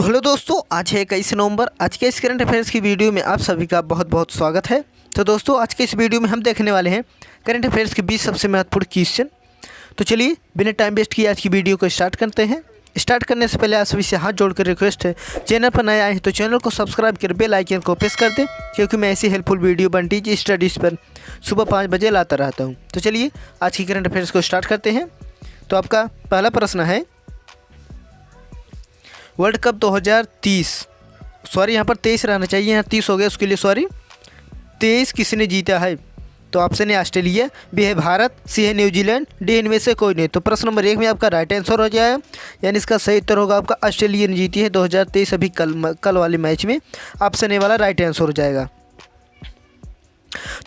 तो हेलो दोस्तों, आज है 21 नवंबर। आज के इस करंट अफेयर्स की वीडियो में आप सभी का बहुत बहुत स्वागत है। तो दोस्तों, आज के इस वीडियो में हम देखने वाले हैं करंट अफेयर्स के 20 सबसे महत्वपूर्ण क्वेश्चन। तो चलिए बिना टाइम वेस्ट किए आज की वीडियो को स्टार्ट करते हैं। स्टार्ट करने से पहले आप सभी से हाथ जोड़कर रिक्वेस्ट है, चैनल पर नए आए हैं तो चैनल को सब्सक्राइब कर बेल आइकन को प्रेस कर दें, क्योंकि मैं ऐसी हेल्पफुल वीडियो बनती जी स्टडीज़ पर सुबह 5 बजे लाता रहता हूँ। तो चलिए आज की करंट अफेयर्स को स्टार्ट करते हैं। तो आपका पहला प्रश्न है, वर्ल्ड कप 2030, सॉरी यहाँ पर 23 रहना चाहिए, यहाँ 30 हो गया, उसके लिए सॉरी। 23 किसने जीता है? तो ऑप्शन है ऑस्ट्रेलिया, बी है भारत, सी है न्यूजीलैंड, डी इनमें से कोई नहीं। तो प्रश्न नंबर 1 में आपका राइट आंसर हो जाए, यानी इसका सही उत्तर होगा आपका ऑस्ट्रेलिया ने जीती है 2023 अभी कल वाले मैच में। ऑप्शन ए वाला राइट आंसर हो जाएगा।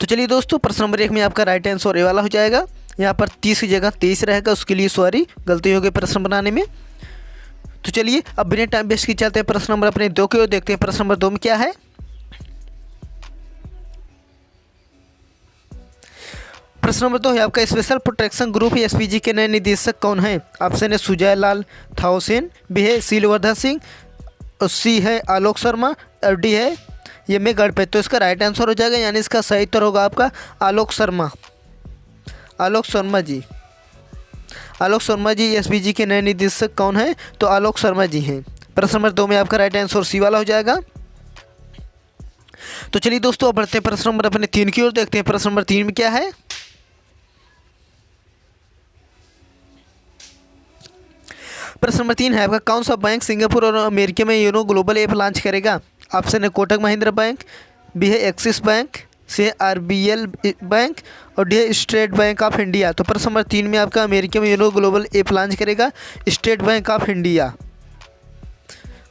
तो चलिए दोस्तों, प्रश्न नंबर 1 में आपका राइट आंसर ए वाला हो जाएगा। यहाँ पर 30 की जगह 23 रहेगा, उसके लिए सॉरी, गलती हो गई प्रश्न बनाने में। तो चलिए अब बिना टाइम वेस्ट की चलते हैं प्रश्न नंबर अपने 2 की ओर, देखते हैं प्रश्न नंबर 2 में क्या है। प्रश्न नंबर 2 है आपका, स्पेशल प्रोटेक्शन ग्रुप एसपीजी के नए निदेशक कौन है? ऑप्शन है सुजय लाल थाउसेन, बी है शीलवर्धन सिंह, सी है आलोक शर्मा और डी है एम ए गणपत। तो इसका राइट आंसर हो जाएगा, यानी इसका सही उत्तर होगा आपका आलोक शर्मा। आलोक शर्मा जी, आलोक शर्मा जी एसपीजी के नए निदेशक कौन है? तो आलोक शर्मा जी हैं। प्रश्न नंबर 2 में आपका राइट आंसर सी वाला हो जाएगा। तो चलिए दोस्तों अब बढ़ते हैं प्रश्न नंबर अपने 3 की ओर, देखते हैं प्रश्न नंबर 3 में क्या है। प्रश्न नंबर 3 है आपका, कौन सा बैंक सिंगापुर और अमेरिका में योनो ग्लोबल ऐप लॉन्च करेगा? ऑप्शन है कोटक महिंद्रा बैंक, बी है एक्सिस बैंक, सी है आरबीएल बैंक और डी है स्टेट बैंक ऑफ इंडिया। तो प्रश्न नंबर 3 में आपका अमेरिका में योनो ग्लोबल ऐप लॉन्च करेगा स्टेट बैंक ऑफ इंडिया।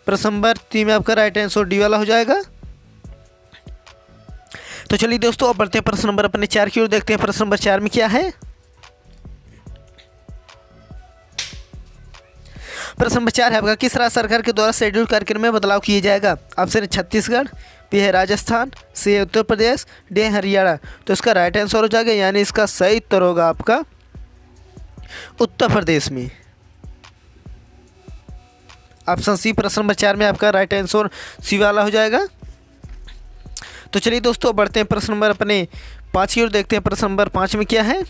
प्रश्न नंबर 3 में आपका राइट आंसर डी वाला हो जाएगा। तो चलिए दोस्तों अब बढ़ते हैं प्रश्न नंबर अपने 4 की ओर, देखते हैं प्रश्न नंबर 4 में क्या है। प्रश्न नंबर 4 है आपका, किस राज्य सरकार के द्वारा शेड्यूल कार्यक्रम में बदलाव किया जाएगा? ऑप्शन है छत्तीसगढ़, बी है राजस्थान, सी है उत्तर प्रदेश, डी है हरियाणा। तो इसका राइट आंसर हो जाएगा, यानी इसका सही उत्तर होगा आपका उत्तर प्रदेश में। ऑप्शन सी प्रश्न नंबर 4 में आपका राइट आंसर सी वाला हो जाएगा। तो चलिए दोस्तों बढ़ते हैं प्रश्न नंबर अपने 5 की ओर, देखते हैं प्रश्न नंबर 5 में क्या है।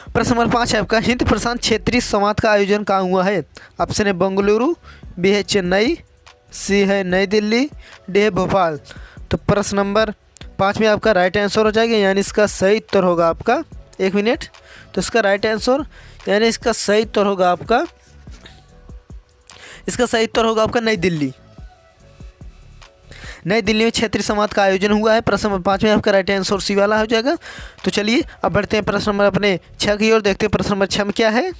प्रश्न नंबर 5 है आपका, हिंद प्रशांत क्षेत्रीय संवाद का आयोजन कहाँ हुआ है? ऑप्शन है बेंगलुरु, बी है चेन्नई, सी है नई दिल्ली, डी है भोपाल। तो प्रश्न नंबर 5 में आपका राइट आंसर हो जाएगा, यानी इसका सही उत्तर होगा आपका, एक मिनट, तो इसका राइट आंसर यानी इसका सही उत्तर होगा आपका, इसका सही उत्तर होगा आपका नई दिल्ली। नई दिल्ली में क्षेत्रीय संवाद का आयोजन हुआ है। प्रश्न नंबर 5 में आपका राइट आंसर सी वाला हो जाएगा। तो चलिए अब बढ़ते हैं प्रश्न नंबर अपने 6 की ओर, देखते हैं प्रश्न नंबर 6 में क्या है।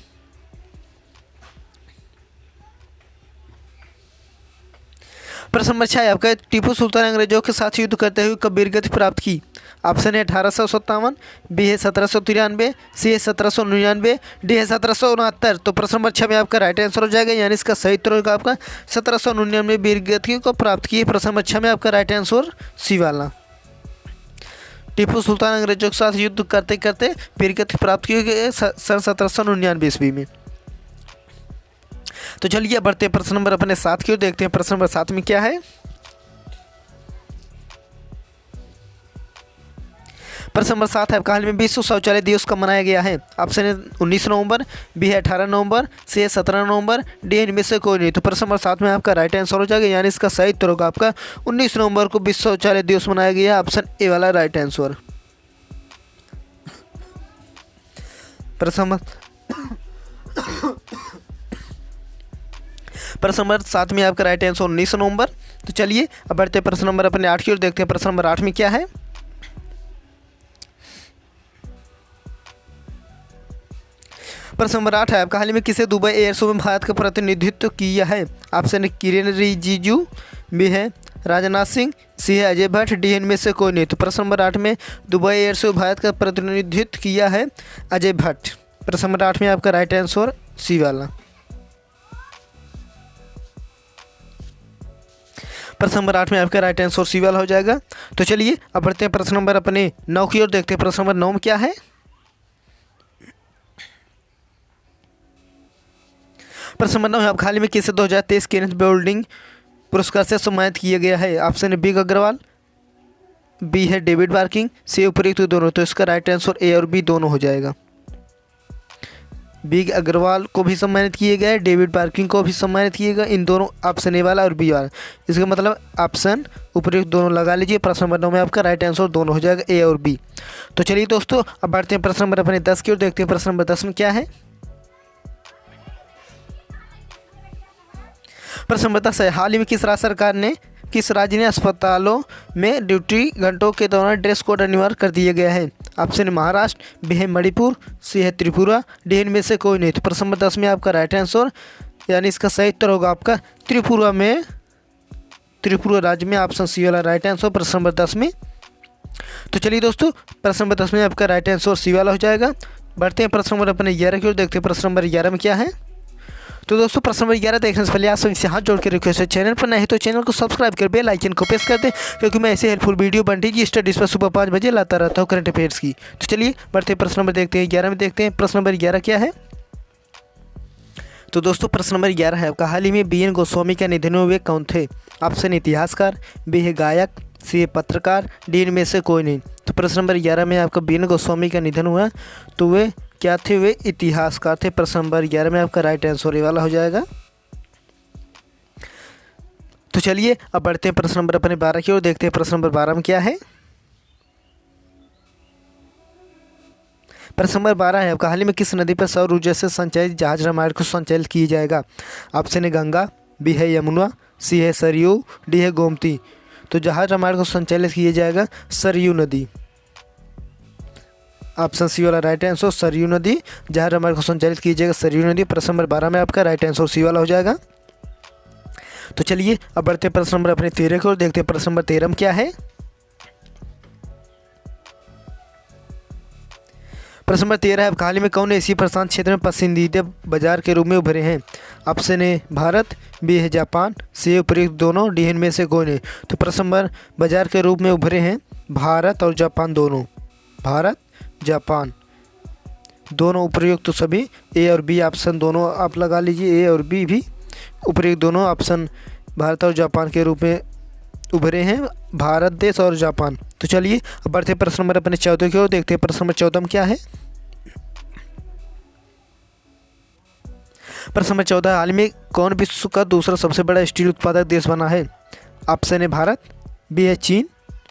प्रश्न नंबर 6 है आपका, टीपू सुल्तान अंग्रेजों के साथ युद्ध करते हुए कब वीरगति प्राप्त की? ऑप्शन है 1857, बी है 1793, सी है 1799, डी है 1769। तो प्रश्न नंबर 6 में आपका राइट आंसर हो जाएगा, यानी इसका सही उत्तर होगा आपका 1799 वीरगति को प्राप्त की। प्रश्न नंबर 6 में आपका राइट आंसर सी वाला। टीपू सुल्तान अंग्रेजों के साथ युद्ध करते करते वीरगति प्राप्त की सन 1799 ईस्वी में। तो चलिए बढ़ते हैं प्रश्न नंबर अपने 7 की ओर, देखते हैं प्रश्न नंबर 7 में क्या है। प्रश्न नंबर 7 है, हाल में विश्व शौचालय दिवस कब मनाया गया है? ऑप्शन है 19 नवंबर, बी है 18 नवंबर, सी है 17 नवंबर, डी इनमें से कोई नहीं। तो प्रश्न नंबर 7 में आपका राइट आंसर हो जाएगा, यानी इसका सही उत्तर होगा आपका 19 नवंबर को विश्व शौचालय दिवस मनाया गया। ऑप्शन ए वाला राइट आंसर। प्रश्न नंबर 7 में आपका राइट आंसर 19 नवंबर। तो चलिए अब बढ़ते हैं प्रश्न नंबर अपने 8 की ओर, देखते हैं प्रश्न नंबर 8 में क्या है। प्रश्न नंबर 8 है आपका, हाल में किसे दुबई एयर शो में भारत का प्रतिनिधित्व किया है? ऑप्शन है किरेन रिजिजू, बी है राजनाथ सिंह, सी है अजय भट्ट, डी इनमें से कोई नहीं। तो प्रश्न नंबर 8 में दुबई एयर शो भारत का प्रतिनिधित्व किया है अजय भट्ट। प्रश्न नंबर 8 में आपका राइट आंसर सी वाला। प्रश्न नंबर 8 में आपका राइट आंसर सी वाला हो जाएगा। तो चलिए अब बढ़ते हैं प्रश्न नंबर अपने 9 की ओर, देखते हैं प्रश्न नंबर 9 में क्या है। प्रश्न नंबर 9 है, आपका हाल ही में किसे 2023 केनेथ बोल्डिंग पुरस्कार से सम्मानित किया गया है? ऑप्शन है बिग अग्रवाल, बी है डेविड बार्किंग, सी उपयुक्त दोनों। तो इसका राइट आंसर ए और बी दोनों हो जाएगा। बिग अग्रवाल को भी सम्मानित किया गया है, डेविड बार्किंग को भी सम्मानित किया गया, इन दोनों ऑप्शन ए वाला और बी वाला। इसका मतलब ऑप्शन उपयुक्त दोनों लगा लीजिए। प्रश्न नंबर 9 में आपका राइट आंसर दोनों हो जाएगा, ए और बी। तो चलिए दोस्तों, अब बढ़ते हैं प्रश्न नंबर अपने 10 की ओर, देखते हैं प्रश्न नंबर 10 में क्या है। प्रश्न नंबर 10 है, हाल ही में किस राज्य ने अस्पतालों में ड्यूटी घंटों के दौरान ड्रेस कोड अनिवार्य कर दिया गया है? ऑप्शन महाराष्ट्र, बी है मणिपुर, सी है त्रिपुरा, डी इनमें से कोई नहीं। तो प्रश्न नंबर 10 में आपका राइट आंसर यानी इसका सही उत्तर होगा आपका त्रिपुरा राज्य में, ऑप्शन सी वाला राइट आंसर प्रश्न नंबर 10 में। तो चलिए दोस्तों, प्रश्न नंबर 10 में आपका राइट आंसर सी वाला हो जाएगा। बढ़ते हैं प्रश्न नंबर अपने 11 की ओर, देखते हैं प्रश्न नंबर 11 में क्या है। तो दोस्तों, प्रश्न नंबर 11 देखने से पहले आप सभी से हाथ जोड़ के रिक्वेस्ट है, चैनल पर नए हैं तो चैनल को सब्सक्राइब कर बेल आइकन को प्रेस कर दें, क्योंकि मैं ऐसे हेल्पफुल वीडियो बनती जी स्टडीज पर सुबह 5 बजे लाता रहता हूँ करंट अफेयर्स की। तो चलिए बढ़ते प्रश्न नंबर देखते हैं 11 में, देखते हैं प्रश्न नंबर 11 क्या है। तो दोस्तों, प्रश्न नंबर 11 है आपका, हाल ही में BN गोस्वामी का निधन हुए कौन थे? ऑप्शन इतिहासकार, बी है गायक, सी है पत्रकार, डी इनमें से कोई नहीं। तो प्रश्न नंबर 11 में आपका BN गोस्वामी का निधन हुआ, तो वे क्या थे? वे इतिहासकार थे। प्रश्न नंबर 11 में आपका राइट आंसर ये वाला हो जाएगा। तो चलिए अब बढ़ते हैं प्रश्न नंबर अपने 12 की ओर, देखते हैं प्रश्न नंबर 12 में क्या है। प्रश्न नंबर 12 है आपका, हाल ही में किस नदी पर सौर ऊर्जा से संचालित जहाज रामायण को संचालित किया जाएगा? ऑप्शन है गंगा, बी है यमुना, सी है सरयू, डी है गोमती। तो जहाज रामायण को संचालित किया जाएगा सरयू नदी, ऑप्शन सी वाला राइट आंसर सरयू नदी, जहाज रामायण को संचालित किया जाएगा सरयू नदी। प्रश्न नंबर 12 में आपका राइट आंसर सी वाला हो जाएगा। तो चलिए अब बढ़ते हैं प्रश्न नंबर अपने 13 की ओर, देखते हैं प्रश्न नंबर 13 में क्या है। प्रश्न नंबर 13 है, हाल ही में कौन एशिया प्रशांत क्षेत्र में पसंदीदा बाजार के रूप में उभरे हैं? ऑप्शन ए भारत, बी है जापान, सी उपयुक्त दोनों, डी इनमें से कोई नहीं। तो प्रश्न नंबर बाजार के रूप में उभरे हैं भारत और जापान दोनों, भारत जापान दोनों उपयुक्त। तो सभी ए और बी ऑप्शन दोनों आप लगा लीजिए, ए और बी भी उपयुक्त दोनों ऑप्शन भारत और जापान के रूप में उभरे हैं, भारत देश और जापान। तो चलिए अब बढ़ते प्रश्न नंबर अपने 14 की ओर, देखते हैं प्रश्न नंबर 14 में क्या है। प्रश्न नंबर 14, हाल में कौन विश्व का दूसरा सबसे बड़ा स्टील उत्पादक देश बना है? ऑप्शन है भारत, बी है चीन,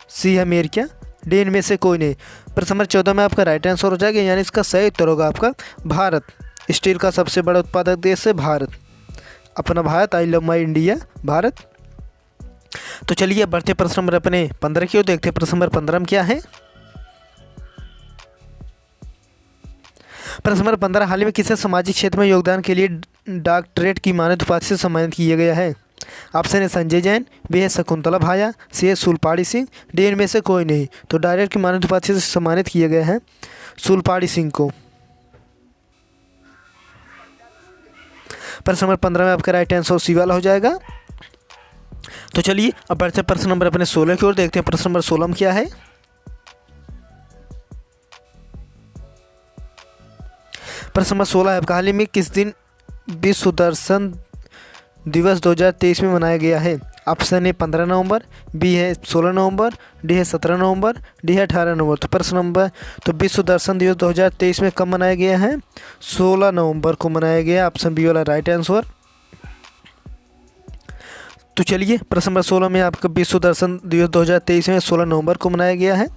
सी है अमेरिका, डी इनमें से कोई नहीं। प्रश्न नंबर 14 में आपका राइट आंसर हो जाएगा, यानी इसका सही उत्तर होगा आपका भारत। स्टील का सबसे बड़ा उत्पादक देश है भारत, अपना Bharat, I love my India, Bharat. तो चलिए अब बढ़ते प्रश्न नंबर अपने 15 की ओर, देखते हैं प्रश्न नंबर 15 में क्या है। प्रश्न नंबर 15, हाल ही में किसे सामाजिक क्षेत्र में योगदान के लिए डॉक्टरेट की मानद उपाधि से सम्मानित किया गया है? ऑप्शन है संजय जैन, बी है शकुंतला भाया, सी है शूलपाड़ी सिंह, डी इनमें से कोई नहीं। तो डॉक्टरेट की मानद उपाधि से सम्मानित किया गया है शूलपाड़ी सिंह को। प्रश्न नंबर 15 में आपका राइट आंसर सी वाला हो जाएगा। तो चलिए अब बढ़ते प्रश्न नंबर अपने 16 की ओर, देखते हैं प्रश्न नंबर 16 में क्या है। प्रश्न नंबर 16 है आपका, हाल ही में किस दिन विश्व दर्शन दिवस 2023 में मनाया गया है? ऑप्शन है 15 नवंबर, बी है 16 नवंबर, डी है 17 नवंबर, डी है 18 नवंबर। तो प्रश्न नंबर तो विश्व दर्शन दिवस 2023 में कब मनाया गया है? 16 नवंबर को मनाया गया, ऑप्शन बी वाला राइट आंसर। तो चलिए प्रश्न नंबर 16 में आपका विश्व दर्शन दिवस 2023 में 16 नवंबर को मनाया गया है,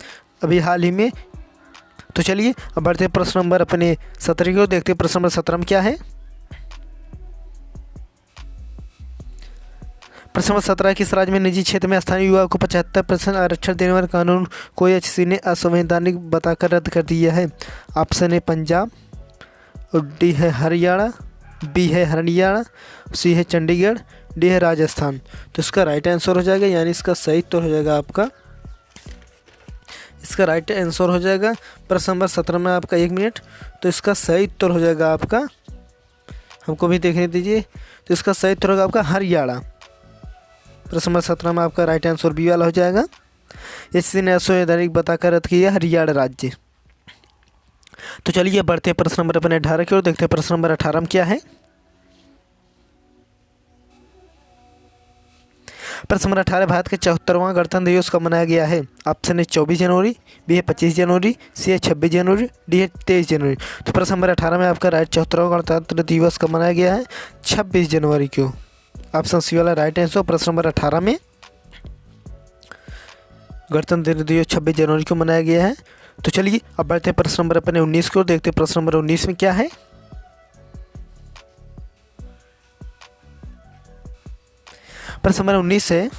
अभी हाल ही में। तो चलिए अब बढ़ते हैं प्रश्न नंबर अपने 17 की ओर, देखते हैं प्रश्न नंबर 17 में क्या है। प्रश्न नंबर 17, किस राज्य में निजी क्षेत्र में स्थानीय युवाओं को 75% आरक्षण देने वाले कानून को HC ने असंवैधानिक बताकर रद्द कर दिया है? ऑप्शन है पंजाब, डी है हरियाणा, बी है हरियाणा, सी है चंडीगढ़, डी है राजस्थान। तो इसका राइट आंसर हो जाएगा, यानी इसका सही उत्तर हो जाएगा आपका, इसका राइट आंसर हो जाएगा। प्रश्न नंबर 17 में आपका 1 मिनट, तो इसका सही उत्तर हो जाएगा आपका, हमको भी देखने दीजिए। तो इसका सही उत्तर होगा आपका हरियाणा। प्रश्न नंबर 17 में आपका राइट आंसर बी वाला हो जाएगा। HC ने असंवैधानिक बताकर रद्द किया हरियाणा राज्य। तो चलिए बढ़ते हैं प्रश्न नंबर अपने 18 की ओर, देखते हैं प्रश्न नंबर 18 में क्या है। प्रश्न नंबर 18, भारत का 74वां गणतंत्र दिवस कब मनाया गया है? ऑप्शन ए 24 जनवरी, बी है 25 जनवरी, सी है 26 जनवरी, डी है 23 जनवरी। तो प्रश्न नंबर 18 में आपका राइट 74वां गणतंत्र दिवस कब मनाया गया है? 26 जनवरी को। ऑप्शन सी वाला राइट आंसर। प्रश्न नंबर 18 में गणतंत्र दिवस 26 जनवरी को मनाया गया है। तो चलिए अब बढ़ते हैं प्रश्न नंबर अपने 19 को, देखते हैं प्रश्न नंबर 19 में क्या है। प्रश्न नंबर 19 है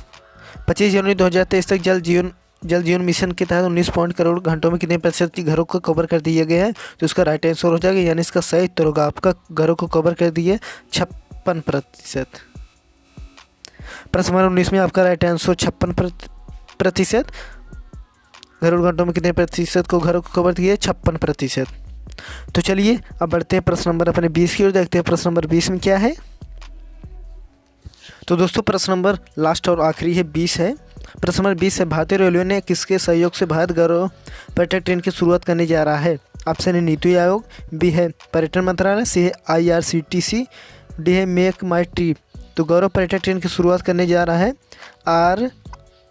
25 जनवरी 2023 तक जल जीवन मिशन के तहत 19 पॉइंट करोड़ घंटों में कितने प्रतिशत की घरों को कवर कर दिया गया है? तो इसका राइट आंसर हो जाएगा, यानी इसका सही उत्तर होगा आपका घरों को कवर कर दिए 56%। प्रश्न नंबर 19 में आपका राइट आंसर 56%। घरेलू घंटों में कितने प्रतिशत को घरों को कवर किए? 56%। तो चलिए अब बढ़ते हैं प्रश्न नंबर अपने 20 की ओर, देखते हैं प्रश्न नंबर 20 में क्या है। तो दोस्तों प्रश्न नंबर लास्ट और आखिरी है 20 है। प्रश्न नंबर 20 है भारतीय रेलवे ने किसके सहयोग से भारत गौरव पर्यटक ट्रेन की शुरुआत करने जा रहा है? Option A NITI Aayog, B है पर्यटन मंत्रालय, सी है IRCTC, डी है मेक माई ट्रिप। तो गौरव पर्यटक ट्रेन की शुरुआत करने जा रहा है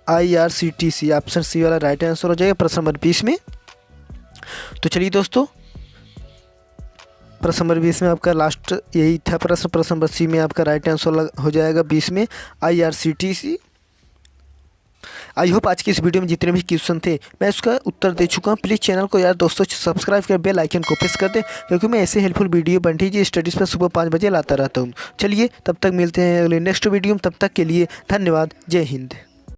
IRCTC। ऑप्शन सी वाला राइट आंसर हो जाएगा प्रश्न नंबर 20 में। तो चलिए दोस्तों प्रश्न नंबर 20 में आपका लास्ट यही था प्रश्न। प्रश्न नंबर सी में आपका राइट आंसर हो जाएगा 20 में IRCTC। आई होप आज की इस वीडियो में जितने भी क्वेश्चन थे मैं उसका उत्तर दे चुका हूँ। प्लीज़ चैनल को यार दोस्तों सब्सक्राइब कर बेल आइकन को प्रेस कर दे, क्योंकि मैं ऐसे हेल्पफुल वीडियो बनती जी स्टडीज़ पर सुबह 5 बजे लाता रहता हूँ। चलिए तब तक मिलते हैं अगले नेक्स्ट वीडियो में, तब तक के लिए धन्यवाद। जय हिंद।